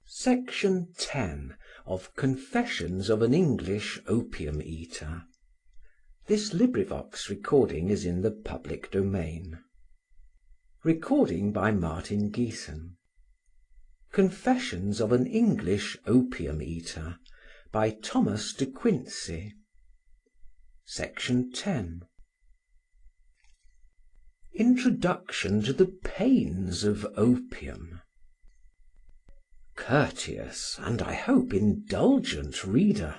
Section 10 of Confessions of an English Opium Eater. This recording is in the public domain. Recording by Martin Geeson. Confessions of an English Opium Eater by Thomas de Quincey. Section 10. Introduction to the Pains of Opium. Courteous, and I hope indulgent reader,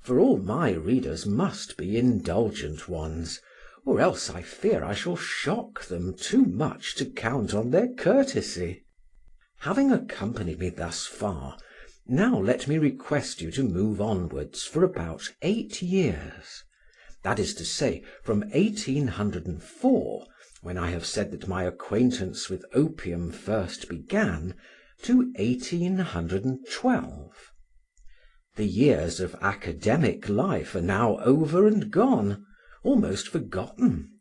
for all my readers must be indulgent ones, or else I fear I shall shock them too much to count on their courtesy. Having accompanied me thus far, now let me request you to move onwards for about 8 years. That is to say, from 1804, when I have said that my acquaintance with opium first began, to 1812. The years of academic life are now over and gone, almost forgotten.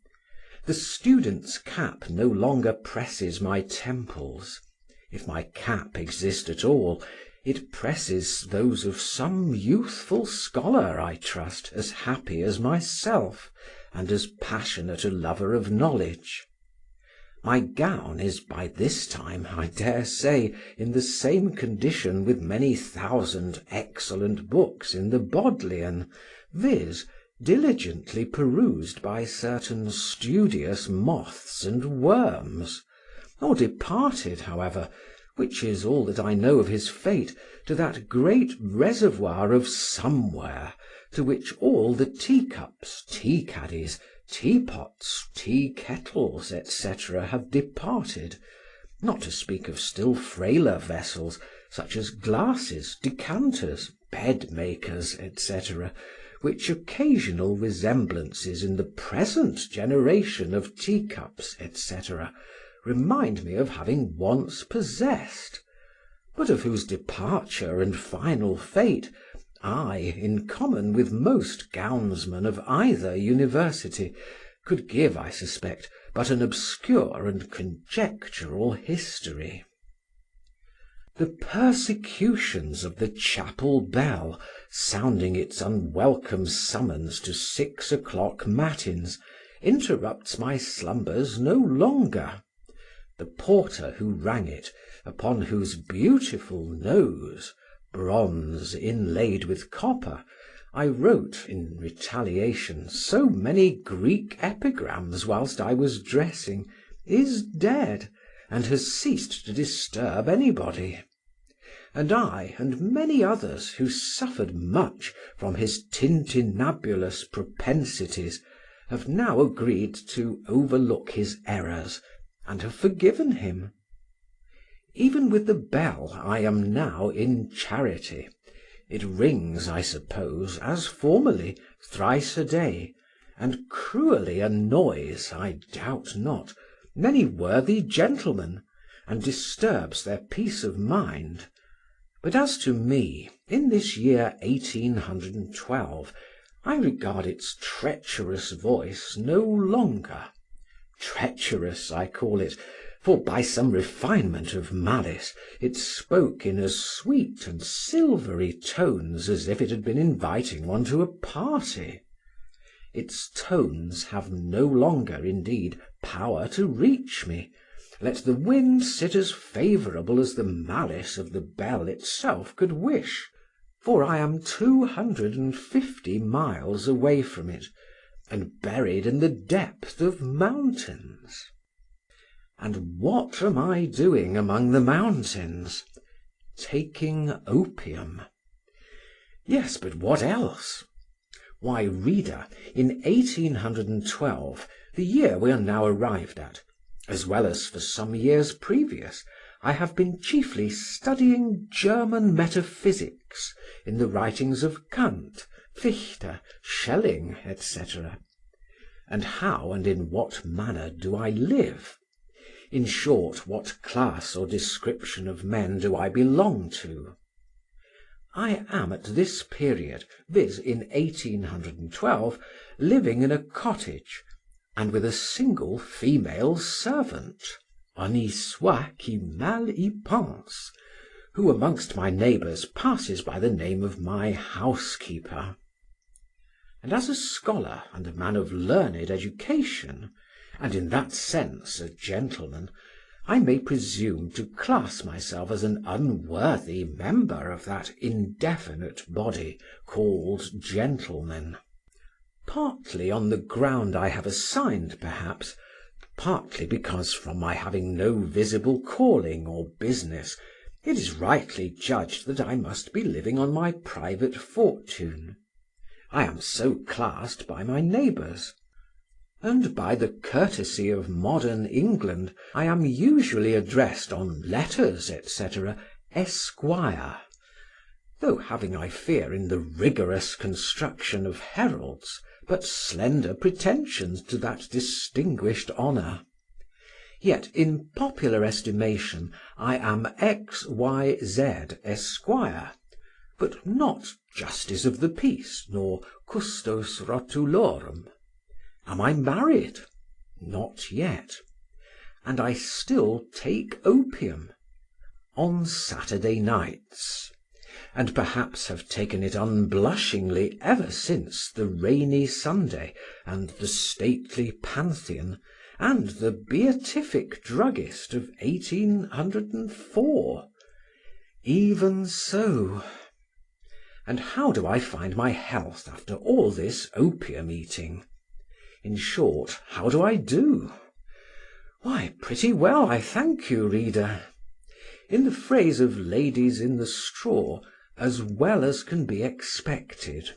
The student's cap no longer presses my temples. If my cap exist at all, it presses those of some youthful scholar, I trust, as happy as myself, and as passionate a lover of knowledge. My gown is by this time, I dare say, in the same condition with many thousand excellent books in the Bodleian, viz., diligently perused by certain studious moths and worms, or departed, however, which is all that I know of his fate, to that great reservoir of somewhere, to which all the teacups, tea-caddies, teapots, tea-kettles, etc., have departed, not to speak of still frailer vessels, such as glasses, decanters, bed-makers, etc., which occasional resemblances in the present generation of teacups, etc., remind me of having once possessed, but of whose departure and final fate I, in common with most gownsmen of either university, could give, I suspect, but an obscure and conjectural history. The persecutions of the chapel bell, sounding its unwelcome summons to 6 o'clock matins, interrupts my slumbers no longer. The porter who rang it, upon whose beautiful nose, bronze inlaid with copper, I wrote, in retaliation, so many Greek epigrams whilst I was dressing, is dead, and has ceased to disturb anybody; and I, and many others who suffered much from his tintinnabulous propensities, have now agreed to overlook his errors, and have forgiven him. Even with the bell I am now in charity. It rings, I suppose, as formerly, thrice a day, and cruelly annoys, I doubt not, many worthy gentlemen, and disturbs their peace of mind. But as to me, in this year 1812, I regard its treacherous voice no longer. Treacherous I call it, for by some refinement of malice it spoke in as sweet and silvery tones as if it had been inviting one to a party. Its tones have no longer, indeed, power to reach me, let the wind sit as favourable as the malice of the bell itself could wish, for I am 250 miles away from it, and buried in the depth of mountains. And what am I doing among the mountains? Taking opium. Yes, but what else? Why, reader, in 1812, the year we are now arrived at, as well as for some years previous, I have been chiefly studying German metaphysics in the writings of Kant, Fichte, Schelling, etc. And how and in what manner do I live? In short, what class or description of men do I belong to? I am at this period, viz. in 1812, living in a cottage, and with a single female servant, honi soit qui mal y pense, who amongst my neighbours passes by the name of my housekeeper. And as a scholar and a man of learned education, and in that sense a gentleman, I may presume to class myself as an unworthy member of that indefinite body called gentlemen, partly on the ground I have assigned perhaps, partly because from my having no visible calling or business, it is rightly judged that I must be living on my private fortune. I am so classed by my neighbours, and by the courtesy of modern England I am usually addressed on letters, etc., Esquire, though having, I fear, in the rigorous construction of heralds, but slender pretensions to that distinguished honour. Yet in popular estimation I am XYZ Esquire, but not Justice of the Peace, nor Custos Rotulorum. Am I married? Not yet. And I still take opium on Saturday nights, and perhaps have taken it unblushingly ever since the rainy Sunday and the stately Pantheon and the beatific druggist of 1804. Even so. And how do I find my health after all this opium eating? In short, how do I do? Why, pretty well, I thank you, reader. In the phrase of ladies in the straw, as well as can be expected.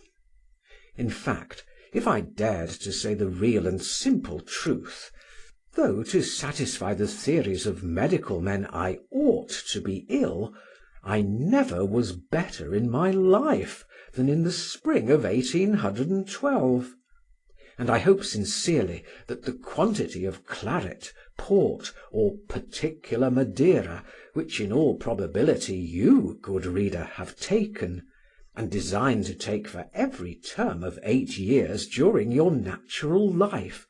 In fact, if I dared to say the real and simple truth, though to satisfy the theories of medical men I ought to be ill, I never was better in my life than in the spring of 1812. And I hope sincerely that the quantity of claret, port, or particular Madeira, which in all probability you, good reader, have taken, and design to take for every term of 8 years during your natural life,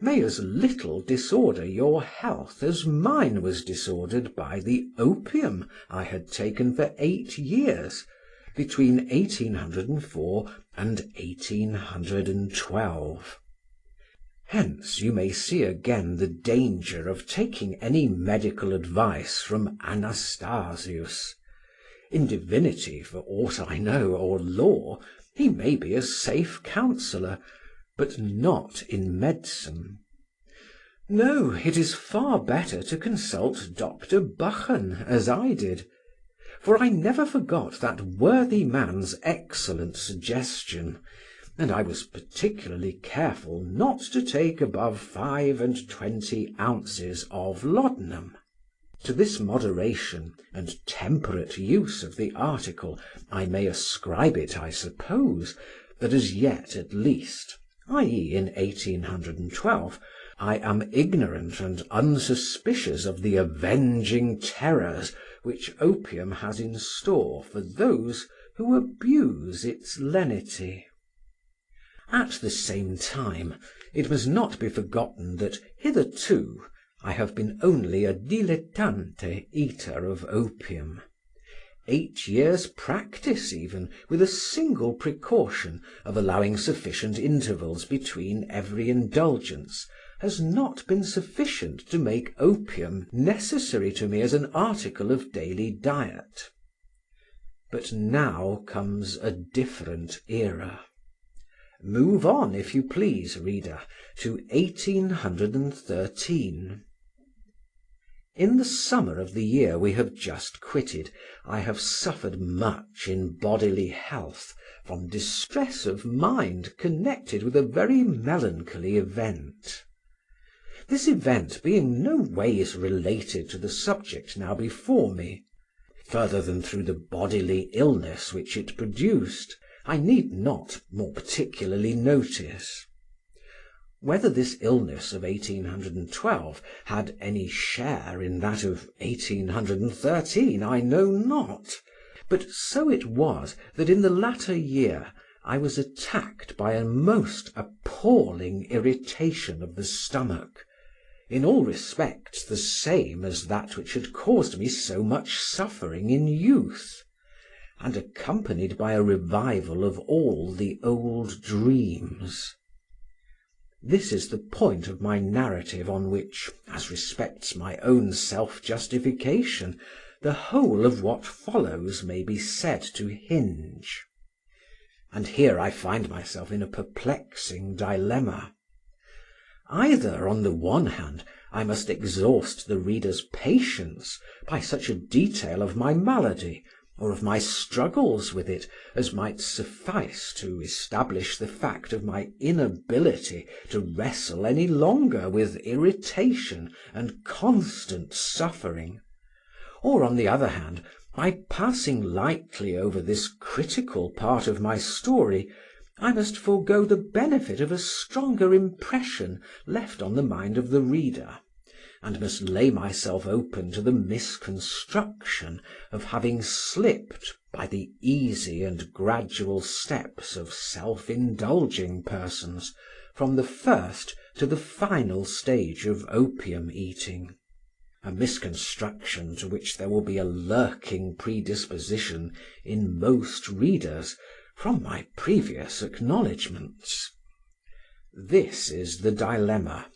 may as little disorder your health as mine was disordered by the opium I had taken for 8 years, between 1804 and 1812. Hence you may see again the danger of taking any medical advice from Anastasius. In divinity, for aught I know, or law, he may be a safe counsellor, but not in medicine. No, it is far better to consult Dr. Buchan, as I did, for I never forgot that worthy man's excellent suggestion, and I was particularly careful not to take above 25 ounces of laudanum. To this moderation and temperate use of the article I may ascribe it, I suppose, that as yet at least, i.e. in 1812, I am ignorant and unsuspicious of the avenging terrors which opium has in store for those who abuse its lenity. At the same time, it must not be forgotten that hitherto I have been only a dilettante eater of opium. 8 years' practice even, with a single precaution of allowing sufficient intervals between every indulgence, has not been sufficient to make opium necessary to me as an article of daily diet. But now comes a different era. Move on, if you please, reader, to 1813. In the summer of the year we have just quitted, I have suffered much in bodily health from distress of mind connected with a very melancholy event. This event being no ways related to the subject now before me, further than through the bodily illness which it produced, I need not more particularly notice. Whether this illness of 1812 had any share in that of 1813 I know not, but so it was that in the latter year I was attacked by a most appalling irritation of the stomach, in all respects the same as that which had caused me so much suffering in youth, and accompanied by a revival of all the old dreams. This is the point of my narrative on which, as respects my own self-justification, the whole of what follows may be said to hinge. And here I find myself in a perplexing dilemma. Either, on the one hand, I must exhaust the reader's patience by such a detail of my malady, or of my struggles with it, as might suffice to establish the fact of my inability to wrestle any longer with irritation and constant suffering; or, on the other hand, by passing lightly over this critical part of my story, I must forego the benefit of a stronger impression left on the mind of the reader, and must lay myself open to the misconstruction of having slipped, by the easy and gradual steps of self-indulging persons, from the first to the final stage of opium eating, a misconstruction to which there will be a lurking predisposition in most readers, from my previous acknowledgments. This is the dilemma,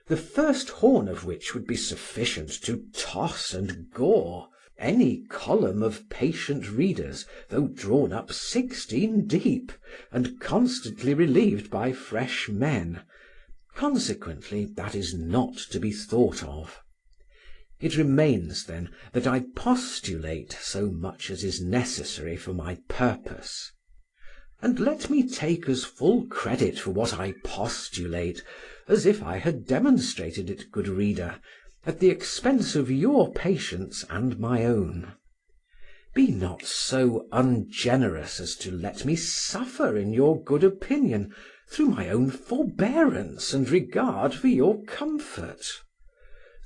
the first horn of which would be sufficient to toss and gore any column of patient readers, though drawn up 16 deep, and constantly relieved by fresh men. Consequently, that is not to be thought of. It remains, then, that I postulate so much as is necessary for my purpose. And let me take as full credit for what I postulate as if I had demonstrated it, good reader, at the expense of your patience and my own. Be not so ungenerous as to let me suffer in your good opinion through my own forbearance and regard for your comfort.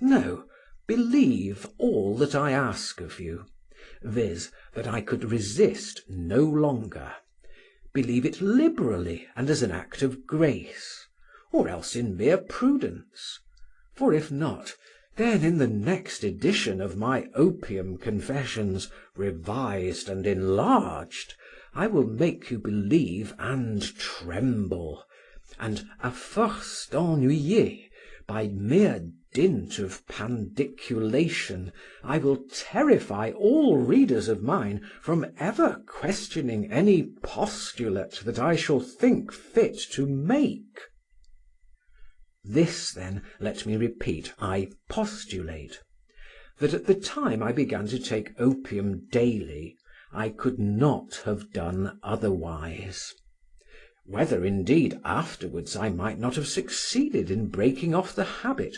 No, believe all that I ask of you, viz., that I could resist no longer. Believe it liberally and as an act of grace, or else in mere prudence; for if not, then in the next edition of my Opium Confessions, revised and enlarged, I will make you believe and tremble, and à force d'ennuyer, by mere dint of pandiculation, I will terrify all readers of mine from ever questioning any postulate that I shall think fit to make. This, then, let me repeat, I postulate, that at the time I began to take opium daily, I could not have done otherwise. Whether, indeed, afterwards I might not have succeeded in breaking off the habit,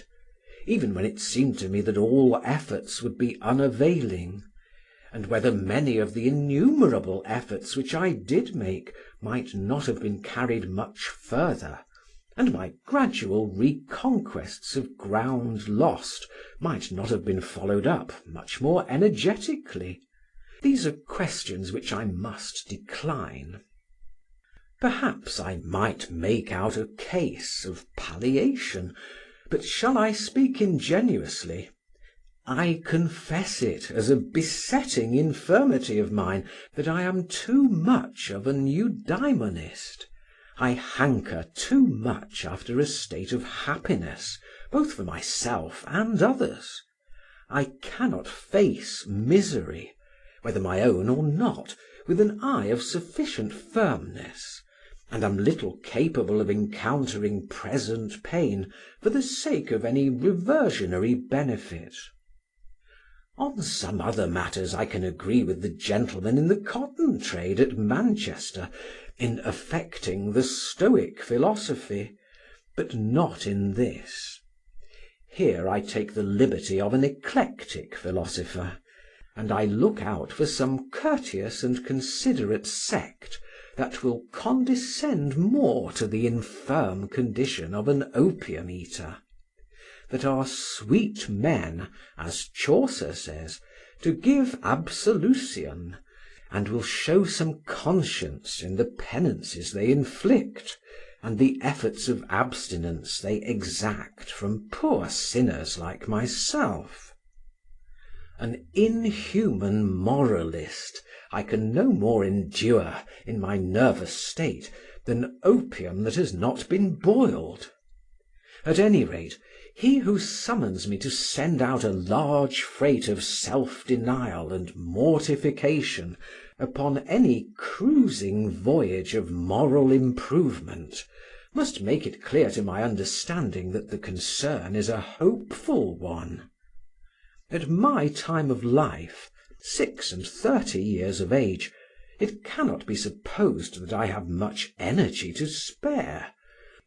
even when it seemed to me that all efforts would be unavailing, and whether many of the innumerable efforts which I did make might not have been carried much further, and my gradual reconquests of ground lost might not have been followed up much more energetically, these are questions which I must decline. Perhaps I might make out a case of palliation, but shall I speak ingenuously? I confess it as a besetting infirmity of mine that I am too much of an eudaimonist. I hanker too much after a state of happiness, both for myself and others. I cannot face misery, whether my own or not, with an eye of sufficient firmness, and am little capable of encountering present pain for the sake of any reversionary benefit. On some other matters I can agree with the gentleman in the cotton trade at Manchester in affecting the Stoic philosophy, but not in this. Here I take the liberty of an eclectic philosopher, and I look out for some courteous and considerate sect that will condescend more to the infirm condition of an opium eater, that are sweet men, as Chaucer says, to give absolution, and will show some conscience in the penances they inflict, and the efforts of abstinence they exact from poor sinners like myself. An inhuman moralist I can no more endure in my nervous state than opium that has not been boiled. At any rate, he who summons me to send out a large freight of self-denial and mortification upon any cruising voyage of moral improvement must make it clear to my understanding that the concern is a hopeful one. At my time of life, 36 years of age, it cannot be supposed that I have much energy to spare.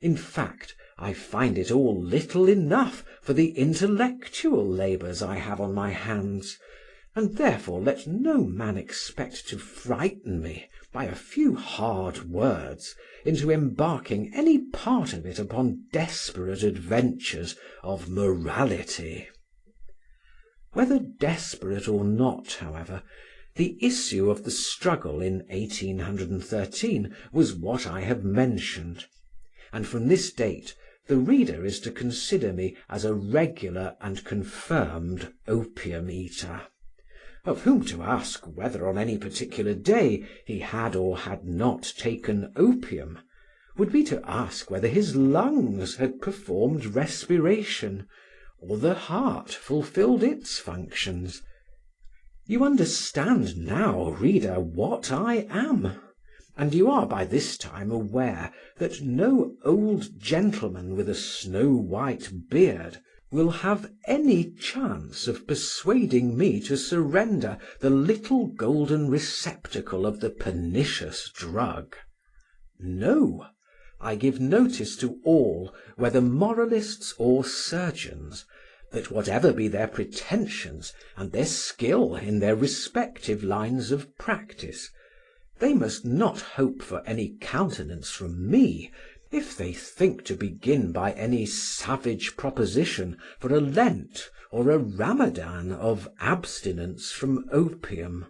In fact, I find it all little enough for the intellectual labours I have on my hands, and therefore let no man expect to frighten me by a few hard words into embarking any part of it upon desperate adventures of morality. Whether desperate or not, however, the issue of the struggle in 1813 was what I have mentioned, and from this date the reader is to consider me as a regular and confirmed opium eater, of whom to ask whether on any particular day he had or had not taken opium would be to ask whether his lungs had performed respiration, or the heart fulfilled its functions. You understand now, reader, what I am, and you are by this time aware that no old gentleman with a snow-white beard will have any chance of persuading me to surrender the little golden receptacle of the pernicious drug. No, I give notice to all, whether moralists or surgeons, that whatever be their pretensions and their skill in their respective lines of practice, they must not hope for any countenance from me if they think to begin by any savage proposition for a Lent or a Ramadan of abstinence from opium.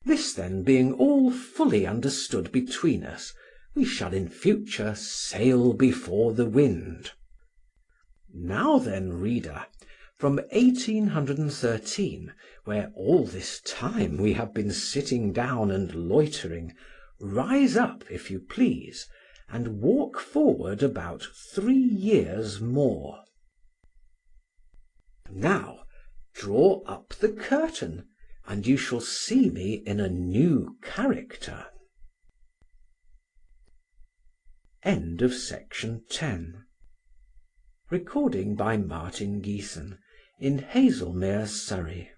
This then being all fully understood between us, we shall in future sail before the wind. Now then, reader, from 1813, where all this time we have been sitting down and loitering, rise up, if you please, and walk forward about 3 years more. Now draw up the curtain, and you shall see me in a new character. End of section 10. Recording by Martin Geeson in Hazelmere, Surrey.